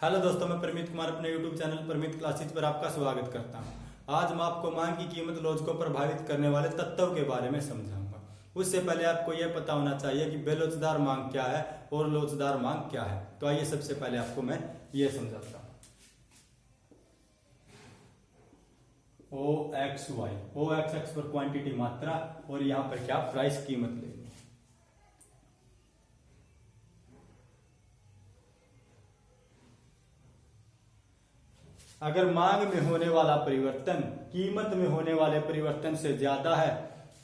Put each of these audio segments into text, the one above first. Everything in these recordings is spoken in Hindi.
हेलो दोस्तों, मैं परमित कुमार अपने YouTube चैनल परमित क्लासेज पर आपका स्वागत करता हूं। आज मैं आपको मांग की कीमत लॉज को प्रभावित करने वाले तत्वों के बारे में समझाऊंगा। उससे पहले आपको यह पता होना चाहिए कि बेलोचदार मांग क्या है और लोचदार मांग क्या है। तो आइए सबसे पहले आपको मैं ये समझाता हूँ। OXY, OX एक्स पर क्वांटिटी मात्रा और यहाँ पर क्या प्राइस कीमत लेनी। अगर मांग में होने वाला परिवर्तन कीमत में होने वाले परिवर्तन से ज्यादा है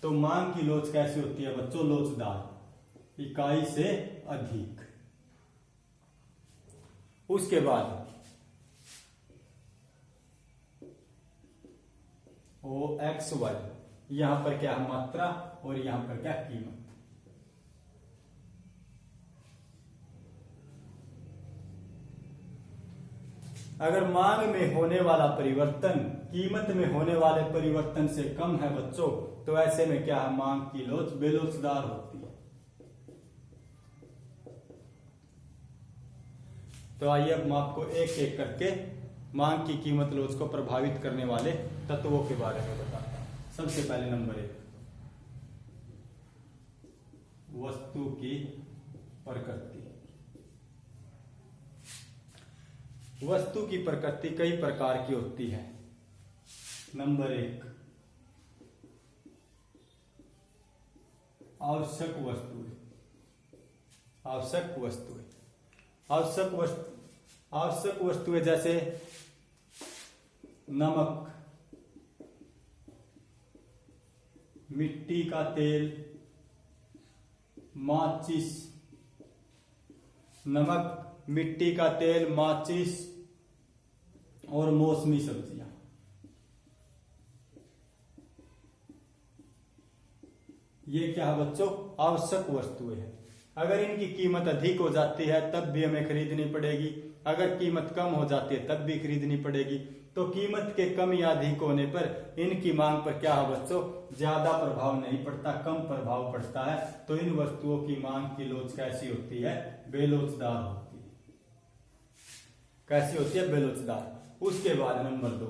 तो मांग की लोच कैसी होती है बच्चों? लोचदार, इकाई से अधिक। उसके बाद OXY, यहां पर क्या है मात्रा और यहां पर क्या कीमत। अगर मांग में होने वाला परिवर्तन कीमत में होने वाले परिवर्तन से कम है बच्चों, तो ऐसे में क्या है मांग की लोच बेलोचदार होती है। तो आइए अब मैं आपको एक एक करके मांग की कीमत लोच को प्रभावित करने वाले तत्वों के बारे में बताता हूं। सबसे पहले नंबर 1, वस्तु की प्रकृति। वस्तु की प्रकृति कई प्रकार की होती है। नंबर 1, आवश्यक वस्तुएं। आवश्यक वस्तुएं, आवश्यक वस्तुएं जैसे नमक, मिट्टी का तेल, माचिस। नमक, मिट्टी का तेल, माचिस और मौसमी सब्जियां। ये क्या है बच्चों? आवश्यक वस्तुएं हैं। अगर इनकी कीमत अधिक हो जाती है तब भी हमें खरीदनी पड़ेगी, अगर कीमत कम हो जाती है तब भी खरीदनी पड़ेगी। तो कीमत के कम या अधिक होने पर इनकी मांग पर क्या है बच्चों? ज्यादा प्रभाव नहीं पड़ता, कम प्रभाव पड़ता है। तो इन वस्तुओं की मांग की लोच कैसी होती है? बेलोचदार होती है। कैसी होती है? बेलोचदार। उसके बाद नंबर 2,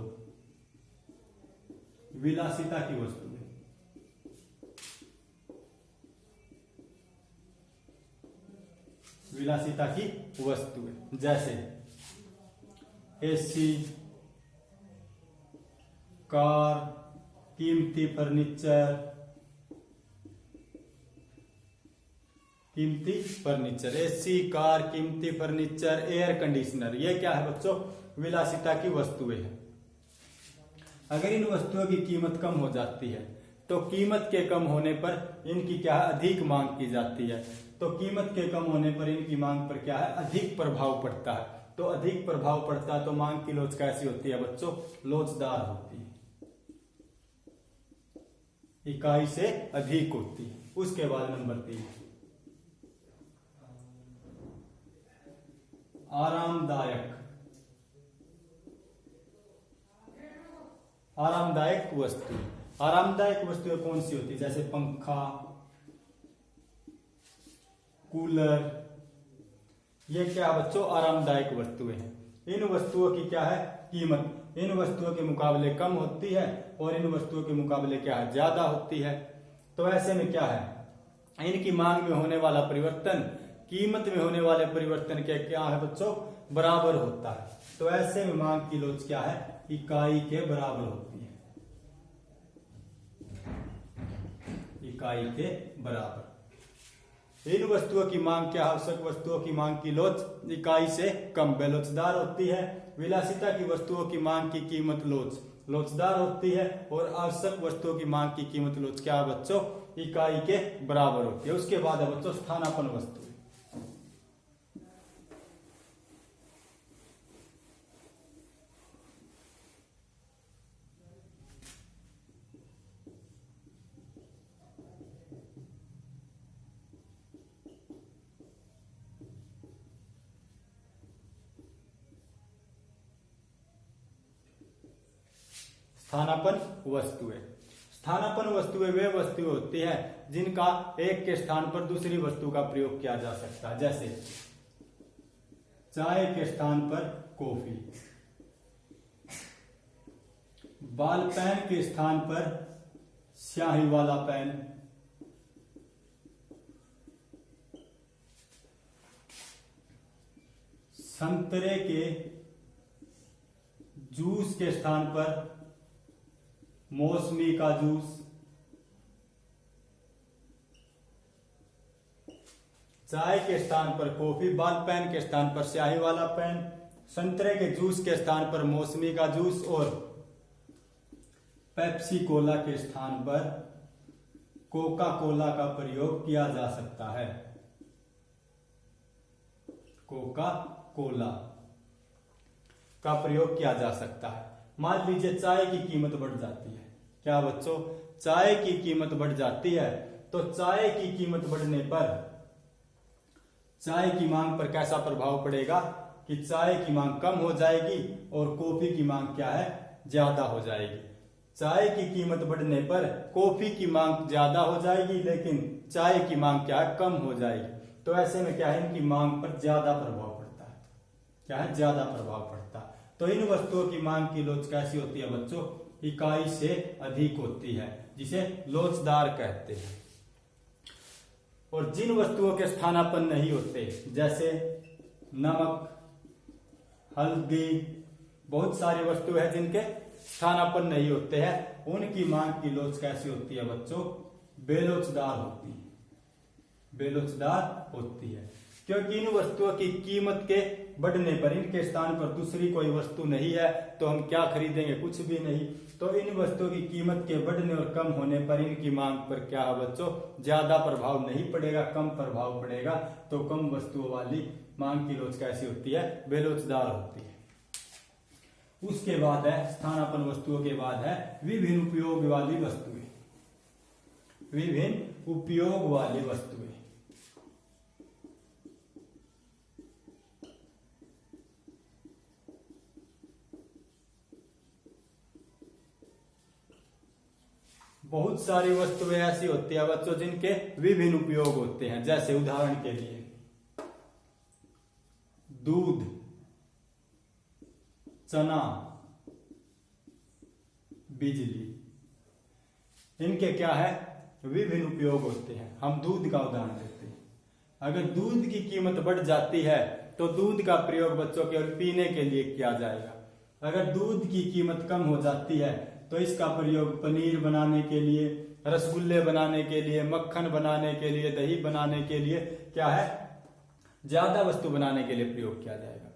विलासिता की वस्तुएं। विलासिता की वस्तुएं जैसे एसी, कार, कीमती फर्नीचर। एसी, कार, कीमती फर्नीचर, एयर कंडीशनर। ये क्या है बच्चों? विलासिता की वस्तुएं हैं। अगर इन वस्तुओं की कीमत कम हो जाती है तो कीमत के कम होने पर इनकी क्या है? अधिक मांग की जाती है। तो कीमत के कम होने पर इनकी मांग पर क्या है? अधिक प्रभाव पड़ता है। तो अधिक प्रभाव पड़ता है तो मांग की लोच कैसी होती है बच्चों? लोचदार होती है, इकाई से अधिक होती है। उसके बाद नंबर 3, आरामदायक। आरामदायक वस्तु। आरामदायक वस्तुएं कौन सी होती है? जैसे पंखा, कूलर। ये क्या बच्चों? आरामदायक वस्तुएं हैं। इन वस्तुओं की क्या है? कीमत इन वस्तुओं के मुकाबले कम होती है और इन वस्तुओं के मुकाबले क्या है? ज्यादा होती है। तो ऐसे में क्या है? इनकी मांग में होने वाला परिवर्तन कीमत में होने वाले परिवर्तन के क्या है बच्चों? बराबर होता है। तो ऐसे में मांग की लोच क्या है? इकाई के बराबर होती है, इकाई के बराबर। इन वस्तुओं की मांग क्या? आवश्यक वस्तुओं की मांग की लोच इकाई से कम बेलोचदार होती है। विलासिता की वस्तुओं की मांग की कीमत लोचदार होती है और आवश्यक वस्तुओं की मांग की कीमत लोच क्या है बच्चों? इकाई के बराबर होती है। उसके बाद है बच्चों स्थानापन्न वस्तु। स्थानापन्न वस्तुएं। स्थानापन्न वस्तुएं वे वस्तुएं होती है जिनका एक के स्थान पर दूसरी वस्तु का प्रयोग किया जा सकता है। जैसे चाय के स्थान पर कॉफी, बॉल पेन के स्थान पर स्याही वाला पेन, संतरे के जूस के स्थान पर मौसमी का जूस, चाय के स्थान पर कॉफी, बॉल पेन के स्थान पर स्याही वाला पेन, संतरे के जूस के स्थान पर मौसमी का जूस और पेप्सी कोला के स्थान पर कोका कोला का प्रयोग किया जा सकता है। कोका कोला का प्रयोग किया जा सकता है। मान लीजिए चाय की कीमत बढ़ जाती है। क्या बच्चों, चाय की कीमत बढ़ जाती है तो चाय की कीमत बढ़ने पर चाय की मांग पर कैसा प्रभाव पड़ेगा कि चाय की मांग कम हो जाएगी और कॉफी की मांग क्या है, ज्यादा हो जाएगी। चाय की कीमत बढ़ने पर कॉफी की मांग ज्यादा हो जाएगी लेकिन चाय की मांग क्या है, कम हो जाएगी। तो ऐसे में क्या है, इनकी मांग पर ज्यादा प्रभाव पड़ता है। क्या है, ज्यादा प्रभाव पड़ता है। तो इन वस्तुओं की मांग की लोच कैसी होती है बच्चों, इकाई से अधिक होती है, जिसे लोचदार कहते हैं। और जिन वस्तुओं के स्थानापन्न नहीं होते जैसे नमक, हल्दी, बहुत सारी वस्तु है जिनके स्थानापन्न नहीं होते हैं, उनकी मांग की लोच कैसी होती है बच्चों, बेलोचदार होती है। बेलोचदार होती है क्योंकि इन वस्तुओं की कीमत के बढ़ने पर इनके स्थान पर दूसरी कोई वस्तु नहीं है तो हम क्या खरीदेंगे, कुछ भी नहीं। तो इन वस्तुओं की कीमत के बढ़ने और कम होने पर इनकी मांग पर क्या है बच्चों, ज्यादा प्रभाव नहीं पड़ेगा, कम प्रभाव पड़ेगा। तो कम वस्तुओं वाली मांग की लोच कैसी होती है, बेलोचदार होती है। उसके बाद है स्थानापन्न वस्तुओं के बाद है विभिन्न उपयोग वाली वस्तुएं। विभिन्न उपयोग वाली वस्तुएं, बहुत सारी वस्तुएं ऐसी होती है बच्चों जिनके विभिन्न उपयोग होते हैं। जैसे उदाहरण के लिए दूध, चना, बिजली, इनके क्या है, विभिन्न उपयोग होते हैं। हम दूध का उदाहरण लेते हैं। अगर दूध की कीमत बढ़ जाती है तो दूध का प्रयोग बच्चों केवल पीने के लिए किया जाएगा। अगर दूध की कीमत कम हो जाती है तो इसका प्रयोग पनीर बनाने के लिए, रसगुल्ले बनाने के लिए, मक्खन बनाने के लिए, दही बनाने के लिए क्या है, ज्यादा वस्तु बनाने के लिए प्रयोग किया जाएगा।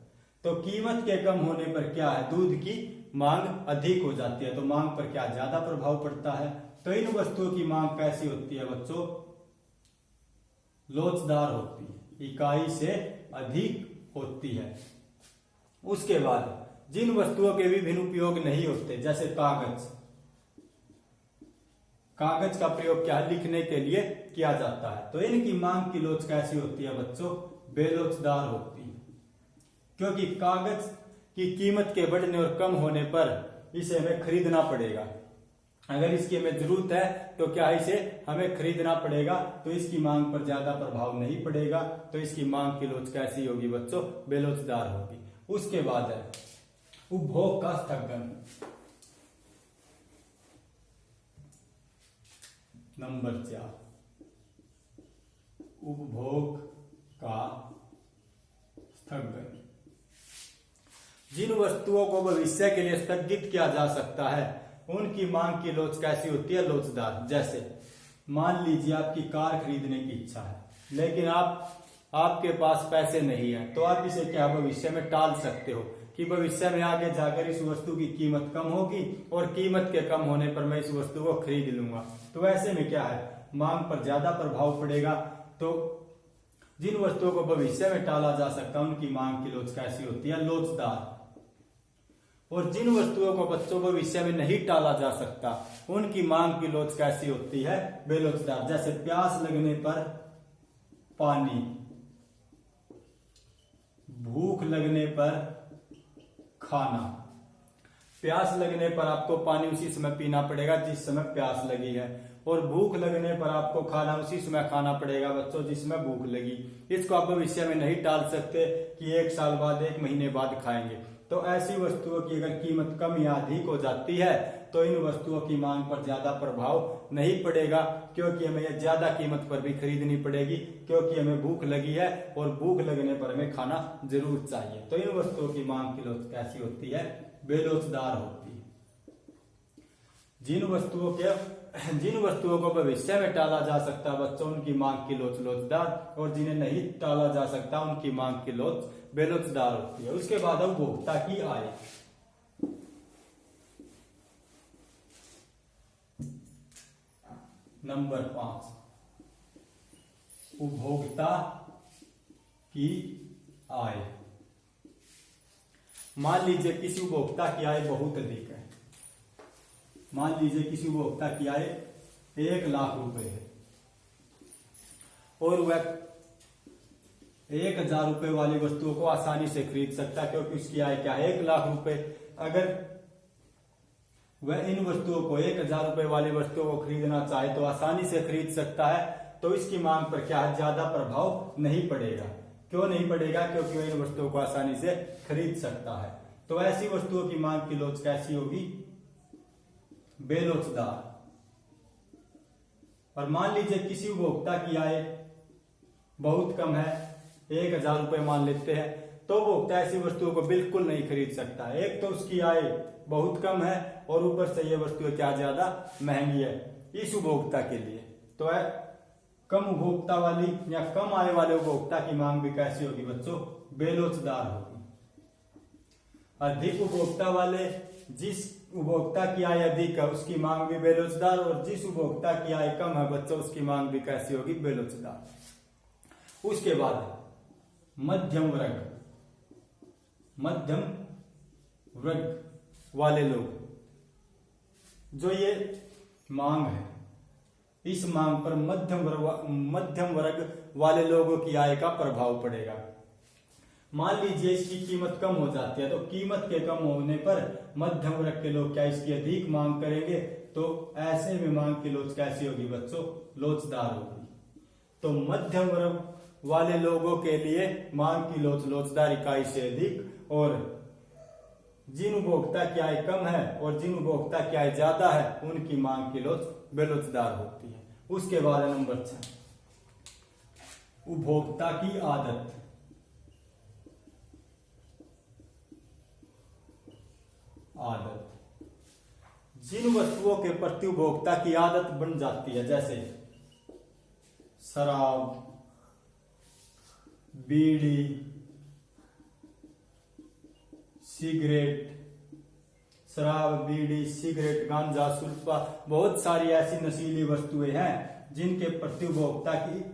तो कीमत के कम होने पर क्या है, दूध की मांग अधिक हो जाती है। तो मांग पर क्या ज्यादा प्रभाव पड़ता है। तो इन वस्तुओं की मांग कैसी होती है बच्चों, लोचदार होती है, इकाई से अधिक होती है। उसके बाद जिन वस्तुओं के विभिन्न उपयोग नहीं होते जैसे कागज, कागज का प्रयोग क्या है, लिखने के लिए किया जाता है। तो इनकी मांग की लोच कैसी होती है बच्चों, बेलोचदार होती है। क्योंकि कागज की कीमत के बढ़ने और कम होने पर इसे हमें खरीदना पड़ेगा। अगर इसकी हमें जरूरत है तो क्या इसे हमें खरीदना पड़ेगा, तो इसकी मांग पर ज्यादा प्रभाव नहीं पड़ेगा। तो इसकी मांग की लोच कैसी होगी बच्चों, बेलोचदार होगी। उसके बाद है उपभोग का स्थगन। नंबर 4, उपभोग का स्थगन। जिन वस्तुओं को भविष्य के लिए स्थगित किया जा सकता है उनकी मांग की लोच कैसी होती है, लोचदार। जैसे मान लीजिए आपकी कार खरीदने की इच्छा है लेकिन आपके पास पैसे नहीं है, तो आप इसे क्या भविष्य में टाल सकते हो कि भविष्य में आगे जाकर इस वस्तु की कीमत कम होगी और कीमत के कम होने पर मैं इस वस्तु को खरीद लूंगा। तो ऐसे में क्या है, मांग पर ज्यादा प्रभाव पड़ेगा। तो जिन वस्तुओं को भविष्य में टाला जा सकता है उनकी मांग की लोच कैसी होती है, लोचदार। और जिन वस्तुओं को बच्चों भविष्य में नहीं टाला जा सकता उनकी मांग की लोच कैसी होती है, बेलोचदार। जैसे प्यास लगने पर पानी, भूख लगने पर खाना। प्यास लगने पर आपको पानी उसी समय पीना पड़ेगा जिस समय प्यास लगी है, और भूख लगने पर आपको खाना उसी समय खाना पड़ेगा बच्चों जिसमें भूख लगी। इसको आप भविष्य में नहीं टाल सकते कि 1 साल बाद 1 महीने बाद खाएंगे। तो ऐसी वस्तुओं की अगर कीमत कम या अधिक हो जाती है तो इन वस्तुओं की मांग पर ज्यादा प्रभाव नहीं पड़ेगा, क्योंकि हमें ज्यादा कीमत पर भी खरीदनी पड़ेगी, क्योंकि हमें भूख लगी है और भूख लगने पर हमें खाना जरूर चाहिए। तो इन वस्तुओं की मांग की लोच कैसी होती है? बेलोचदार होती है। जिन वस्तुओं को भविष्य में टाला जा सकता बच्चों उनकी मांग की लोच लोचदार, और जिन्हें नहीं टाला जा सकता उनकी मांग की लोच बेलोचदार होती है। उसके बाद उपभोक्ता की आय। नंबर 5, उपभोक्ता की आय। मान लीजिए किसी उपभोक्ता की आय बहुत अधिक है। मान लीजिए किसी उपभोक्ता की आय 1 लाख रुपए है और वह 1000 रुपए वाली वस्तुओं को आसानी से खरीद सकता है, क्योंकि उसकी आय क्या है? 1 लाख रुपए। अगर वह इन वस्तुओं को 1000 रुपए वाली वस्तुओं को खरीदना चाहे तो आसानी से खरीद सकता है, तो इसकी मांग पर क्या है? ज्यादा प्रभाव नहीं पड़ेगा। क्यों नहीं पड़ेगा? क्योंकि वह इन वस्तुओं को आसानी से खरीद सकता है। तो ऐसी वस्तुओं की मांग की लोच कैसी होगी? बेलोचदार। और मान लीजिए किसी उपभोक्ता की आय बहुत कम है, 1000 रुपए मान लेते हैं, तो उपभोक्ता ऐसी वस्तुओं को बिल्कुल नहीं खरीद सकता। एक तो उसकी आय बहुत कम है और ऊपर से ये वस्तुएं क्या ज्यादा महंगी है इस उपभोक्ता के लिए। तो कम उपभोक्ता वाली या कम आय वाले उपभोक्ता की मांग भी कैसी होगी बच्चों? बेलोचदार होगी। अधिक उपभोक्ता वाले, जिस उपभोक्ता की आय अधिक है उसकी मांग भी बेलोचदार, और जिस उपभोक्ता की आय कम है बच्चों उसकी मांग भी कैसी होगी? बेलोचदार। उसके बाद मध्यम वर्ग। मध्यम वर्ग वाले लोग, जो ये मांग है इस मांग पर मध्यम वर्ग वाले लोगों की आय का प्रभाव पड़ेगा। मान लीजिए इसकी कीमत कम हो जाती है, तो कीमत के कम होने पर मध्यम वर्ग के लोग क्या इसकी अधिक मांग करेंगे, तो ऐसे में मांग की लोच कैसी होगी बच्चों? लोचदार होगी। तो मध्यम वर्ग वाले लोगों के लिए मांग की लोच लोचदार इकाई से अधिक, और जिन उपभोक्ता की आय कम है और जिन उपभोक्ता की आय ज्यादा है उनकी मांग की लोच बेलोचदार होती है। उसके बाद नंबर 6, उपभोक्ता की आदत। जिन वस्तुओं के प्रति उपभोक्ता की आदत बन जाती है, जैसे शराब, बीड़ी, सिगरेट, गांजा, सुल्फा, बहुत सारी ऐसी नशीली वस्तुएं हैं जिनके प्रति उपभोक्ता की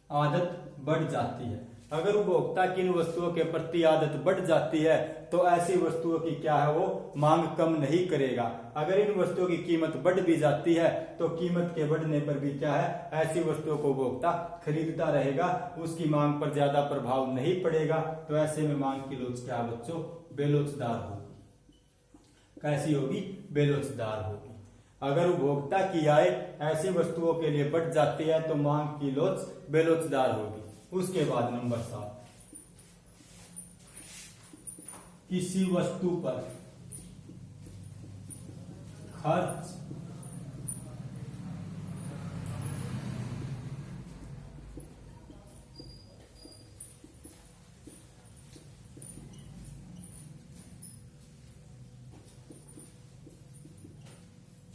आदत बढ़ जाती है। अगर उपभोक्ता की इन वस्तुओं के प्रति आदत बढ़ जाती है तो ऐसी वस्तुओं की क्या है? वो मांग कम नहीं करेगा। अगर इन वस्तुओं की कीमत बढ़ भी जाती है तो कीमत के बढ़ने पर भी क्या है? ऐसी वस्तुओं को उपभोक्ता खरीदता रहेगा, उसकी मांग पर ज्यादा प्रभाव नहीं पड़ेगा। तो ऐसे में मांग की लोच क्या बच्चों? बेलोचदार होगी। कैसी होगी? बेलोचदार होगी। अगर उपभोक्ता की आय ऐसी वस्तुओं के लिए बढ़ जाती है तो मांग की लोच बेलोचदार होगी। उसके बाद नंबर 7, किसी वस्तु पर खर्च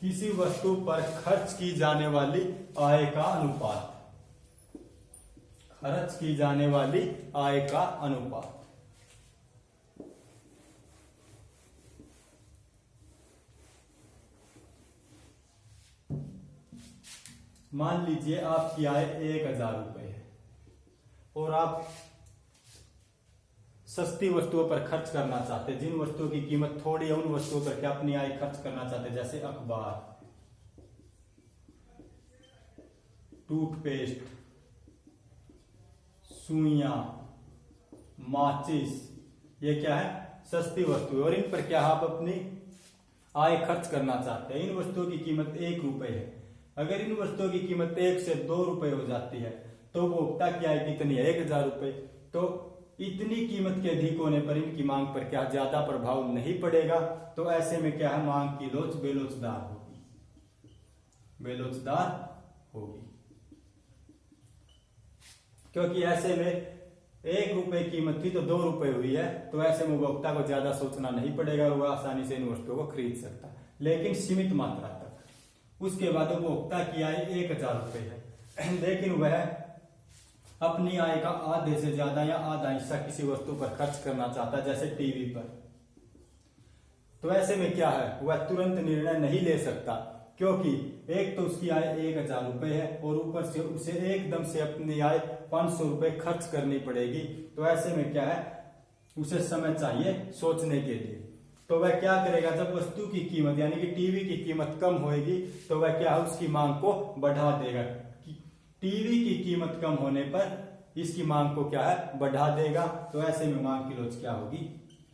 किसी वस्तु पर खर्च की जाने वाली आय का अनुपात। खर्च की जाने वाली आय का अनुपात। मान लीजिए आपकी आय 1000 रुपए है और आप सस्ती वस्तुओं पर खर्च करना चाहते हैं, जिन वस्तुओं की कीमत थोड़ी है उन वस्तुओं पर क्या अपनी आय खर्च करना चाहते हैं, जैसे अखबार, टूथपेस्ट, सुइयां, माचिस, ये क्या है? सस्ती वस्तु, और इन पर क्या आप अपनी आय खर्च करना चाहते हैं। इन वस्तुओं की कीमत 1 रुपए है, अगर इन वस्तुओं की कीमत 1 से 2 रुपए हो जाती है तो उपभोक्ता की आय कितनी है, 1000 रुपए। तो इतनी कीमत के अधिक होने पर इनकी मांग पर क्या ज्यादा प्रभाव नहीं पड़ेगा। तो ऐसे में क्या है, मांग की लोच बेलोचदार होगी, बेलोचदार होगी। क्योंकि ऐसे में 1 रुपए कीमत थी तो 2 रुपए हुई है, तो ऐसे में उपभोक्ता को ज्यादा सोचना नहीं पड़ेगा, वो आसानी से इन वस्तुओं को खरीद सकता है, लेकिन सीमित मात्रा तक। उसके बाद उपभोक्ता की आय 1000 रुपए है, लेकिन वह अपनी आय का आधे से ज्यादा या आधा हिस्सा किसी वस्तु पर खर्च करना चाहता है, जैसे टीवी पर। तो ऐसे में क्या है, वह तुरंत निर्णय नहीं ले सकता, क्योंकि एक तो उसकी आय 1000 रुपए है और ऊपर से उसे एकदम से अपनी आय 500 रुपए खर्च करनी पड़ेगी। तो ऐसे में क्या है, उसे समय चाहिए सोचने के लिए। तो वह क्या करेगा, जब वस्तु की कीमत यानी कि टीवी की कीमत कम होगी तो वह क्या है, उसकी मांग को बढ़ा देगा। टीवी की कीमत कम होने पर इसकी मांग को क्या है, बढ़ा देगा। तो ऐसे में मांग की लोच क्या होगी,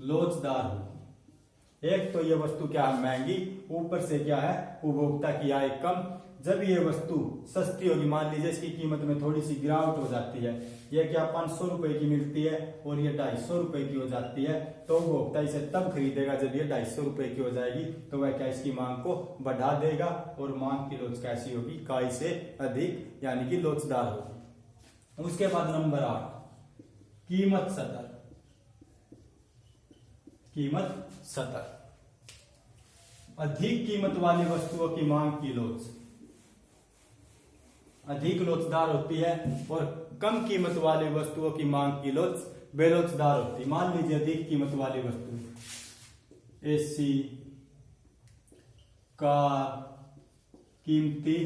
लोचदार होगी। एक तो ये वस्तु क्या है, महंगी, ऊपर से क्या है, उपभोक्ता की आय कम। जब ये वस्तु सस्ती होगी, मान लीजिए इसकी कीमत में थोड़ी सी गिरावट हो जाती है, ये क्या 500 रुपए की मिलती है और ये 250 रुपए की हो जाती है, तो उपभोक्ता इसे तब खरीदेगा जब ये 250 रुपए की हो जाएगी। तो वह क्या इसकी मांग को बढ़ा देगा और मांग की लोच कैसी होगी, काय से अधिक यानी कि लोचदार होगी। उसके बाद नंबर 8, कीमत सतर। कीमत सतर, अधिक कीमत वाली वस्तुओं की मांग की लोच अधिक लोचदार होती है और कम कीमत वाली वस्तुओं की मांग की लोच बेलोचदार होती है। मान लीजिए अधिक कीमत वाली वस्तु एसी, कार, कीमती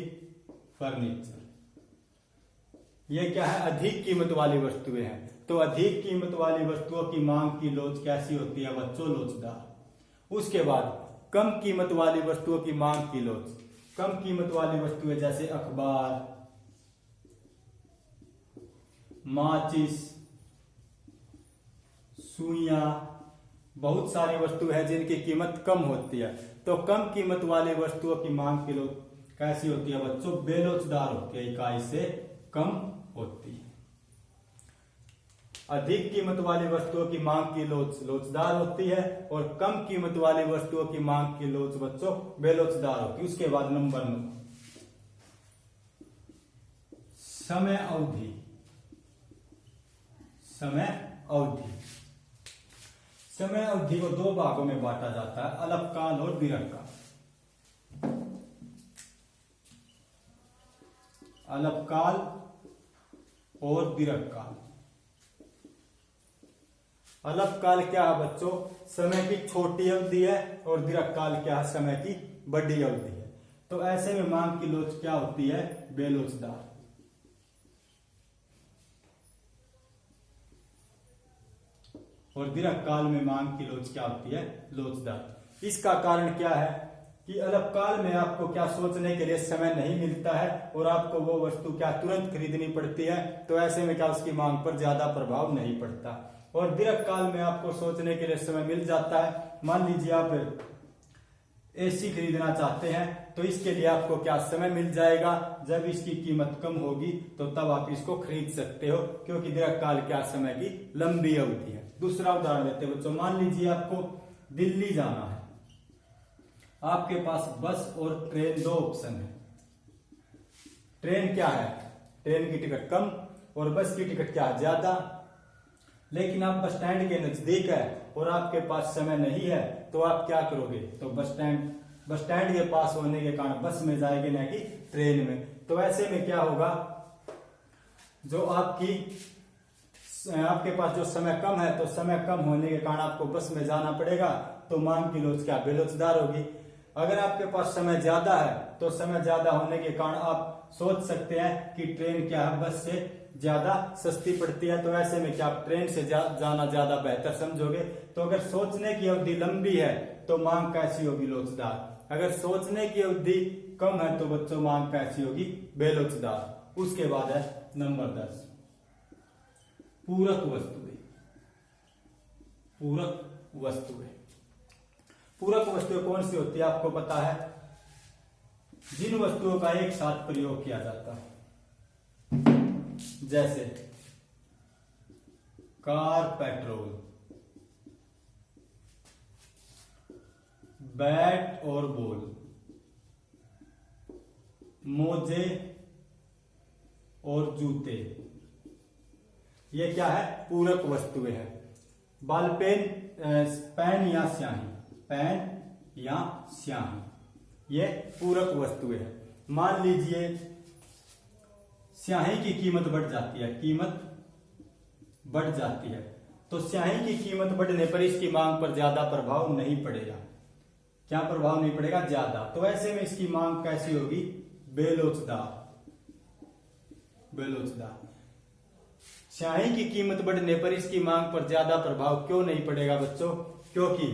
फर्नीचर, ये क्या है, अधिक कीमत वाली वस्तुएं हैं। तो अधिक कीमत वाली वस्तुओं की मांग की लोच कैसी होती है बच्चों, लोचदार। उसके बाद कम कीमत वाली वस्तुओं की मांग की लोच, कम कीमत वाली वस्तुएं जैसे अखबार, माचिस, सुइयां, बहुत सारी वस्तु है जिनकी कीमत कम होती है। तो कम कीमत वाली वस्तुओं की मांग की लोच कैसी होती है बच्चों, बेलोचदार होती है, इकाई से कम होती है। अधिक कीमत वाली वस्तुओं की मांग की लोच लोचदार होती है और कम कीमत वाली वस्तुओं की मांग की लोच बच्चों बेलोचदार होती है। उसके बाद नंबर 9, समय अवधि। समय अवधि, समय अवधि को 2 भागों में बांटा जाता है, अल्पकाल और दीर्घकाल। अल्पकाल और दीर्घकाल। अल्पकाल क्या है बच्चों, समय की छोटी अवधि है और दीर्घकाल क्या है, समय की बड़ी अवधि है। तो ऐसे में मांग की लोच क्या होती है, बेलोचदार। और दीर्घकाल में मांग की लोच क्या होती है, लोचदार। इसका कारण क्या है कि अल्पकाल में आपको क्या सोचने के लिए समय नहीं मिलता है और आपको वो वस्तु क्या तुरंत खरीदनी पड़ती है। तो ऐसे में क्या उसकी मांग पर ज्यादा प्रभाव नहीं पड़ता। और दीर्घकाल में आपको सोचने के लिए समय मिल जाता है। मान लीजिए आप एसी खरीदना चाहते हैं तो इसके लिए आपको क्या समय मिल जाएगा, जब इसकी कीमत कम होगी तो तब आप इसको खरीद सकते हो, क्योंकि दीर्घकाल क्या समय की लंबी अवधि है। दूसरा उदाहरण लेते हैं बच्चों, मान लीजिए आपको दिल्ली जाना है, आपके पास बस और ट्रेन 2 ऑप्शन है। ट्रेन क्या है, ट्रेन की टिकट कम और बस की टिकट क्या है, ज्यादा। लेकिन आप बस स्टैंड के नजदीक है और आपके पास समय नहीं है, तो आप क्या करोगे, तो बस स्टैंड के पास होने के कारण बस में जाएंगे ना कि ट्रेन में। तो ऐसे में क्या होगा, जो आपके पास जो समय कम है, तो समय कम होने के कारण आपको बस में जाना पड़ेगा, तो मांग की लोच क्या बेलोचदार होगी। अगर आपके पास समय ज्यादा है तो समय ज्यादा होने के कारण आप सोच सकते हैं कि ट्रेन क्या है, बस से ज्यादा सस्ती पड़ती है, तो ऐसे में क्या आप ट्रेन से जाना ज्यादा बेहतर समझोगे। तो अगर सोचने की अवधि लंबी है तो मांग कैसी होगी, लोचदार। अगर सोचने की अवधि कम है तो बच्चों मांग कैसी होगी, बेलोचदार। उसके बाद है नंबर 10, पूरक वस्तुएं। पूरक वस्तुएं, पूरक वस्तुएं कौन सी होती है आपको पता है। जिन वस्तुओं का एक साथ प्रयोग किया जाता है, जैसे कार पेट्रोल, बैट और बॉल, मोजे और जूते, ये क्या है? पूरक वस्तुएं हैं। बॉल पेन, पेन या स्याही, पेन या स्याही, ये पूरक वस्तुएं हैं। मान लीजिए स्याही की कीमत बढ़ जाती है, कीमत बढ़ जाती है, तो स्याही की कीमत बढ़ने पर इसकी मांग पर ज्यादा प्रभाव नहीं पड़ेगा। क्या प्रभाव नहीं पड़ेगा? ज्यादा। तो ऐसे में इसकी मांग कैसी होगी? बेलोचदार। बेलोचदार। स्याही की कीमत बढ़ने पर इसकी मांग पर ज्यादा प्रभाव क्यों नहीं पड़ेगा बच्चों? क्योंकि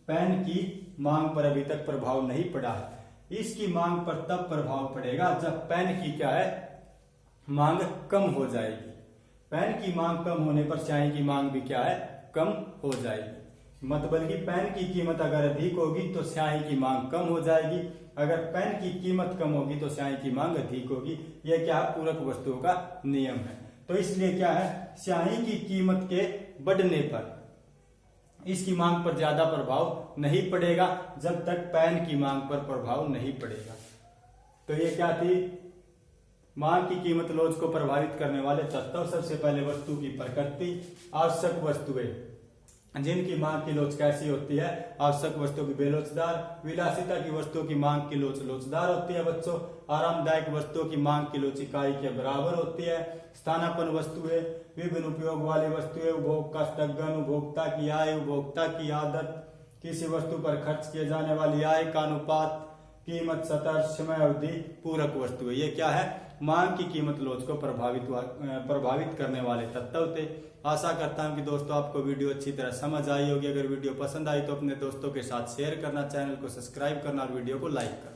पेन की मांग पर अभी तक प्रभाव नहीं पड़ा है। इसकी मांग पर तब प्रभाव पड़ेगा जब पेन की क्या है? मांग कम हो जाएगी। पेन की मांग कम होने पर स्याही की मांग भी क्या है? कम हो जाएगी। मतलब कि पेन की कीमत अगर अधिक होगी तो स्याही की मांग कम हो जाएगी, अगर पेन की कीमत कम होगी तो स्याही की मांग अधिक होगी। यह क्या है? पूरक वस्तुओं का नियम है। तो इसलिए क्या है? स्याही की कीमत के बढ़ने पर इसकी मांग पर ज्यादा प्रभाव नहीं पड़ेगा जब तक पेन की मांग पर प्रभाव नहीं पड़ेगा। तो ये क्या थी? मांग की कीमत लोच को प्रभावित करने वाले तत्व। सबसे पहले वस्तु की प्रकृति, आवश्यक वस्तुएं जिनकी मांग की लोच कैसी होती है? आवश्यक वस्तुओं की बेलोचदार। विलासिता की वस्तुओं की मांग की लोच लोचदार होती है बच्चों। आरामदायक वस्तुओं की मांग की लोच इकाई के बराबर होती है। स्थानापन्न वस्तुएं, विभिन्न उपयोग वाली वस्तुएं, उपभोग का स्थगन, उपभोक्ता की आय, उपभोक्ता की आदत, किसी वस्तु पर खर्च किए जाने वाली आय का अनुपात, कीमत, सतर, समय अवधि, पूरक वस्तुएं। ये क्या है? मांग की कीमत लोच को प्रभावित करने वाले तत्व थे। आशा करता हूं कि दोस्तों आपको वीडियो अच्छी तरह समझ आई होगी। अगर वीडियो पसंद आई तो अपने दोस्तों के साथ शेयर करना, चैनल को सब्सक्राइब करना और वीडियो को लाइक करना।